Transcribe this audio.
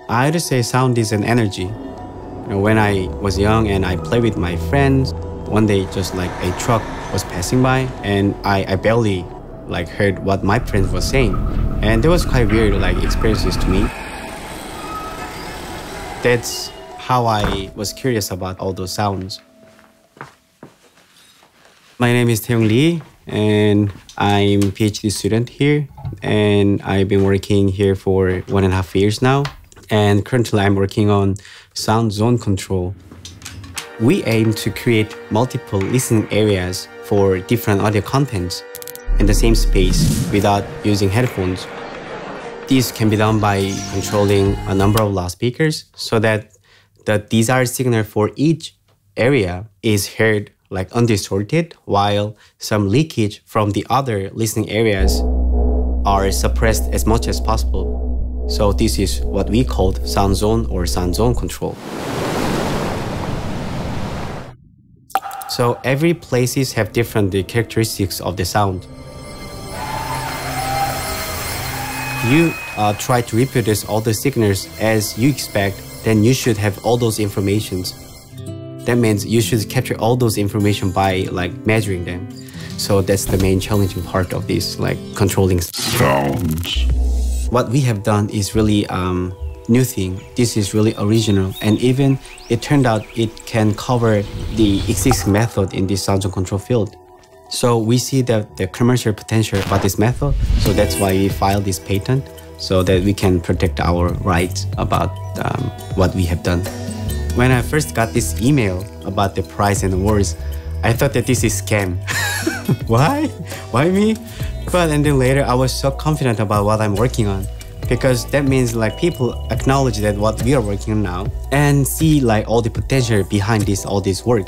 I would say sound is an energy. When I was young and I played with my friends, one day just like a truck was passing by and I barely heard what my friends were saying. And that was quite weird experiences to me. That's how I was curious about all those sounds. My name is Taewoong Lee, and I'm a PhD student here, and I've been working here for 1.5 years now. And currently I'm working on sound zone control. We aim to create multiple listening areas for different audio contents in the same space without using headphones. This can be done by controlling a number of loudspeakers so that the desired signal for each area is heard undistorted, while some leakage from the other listening areas are suppressed as much as possible. So this is what we call sound zone or sound zone control. So every places have different characteristics of the sound. You try to reproduce all the signals as you expect, then you should have all those informations. That means you should capture all those information by measuring them. So that's the main challenging part of this, controlling sounds. What we have done is really new thing. This is really original, and even it turned out it can cover the existing method in this sound zone control field. So we see that the commercial potential about this method. So that's why we filed this patent, so that we can protect our rights about what we have done. When I first got this email about the prize and awards, I thought that this is scam. Why? Why me? And then later I was so confident about what I'm working on, because that means people acknowledge that what we are working on now and see all the potential behind all this work.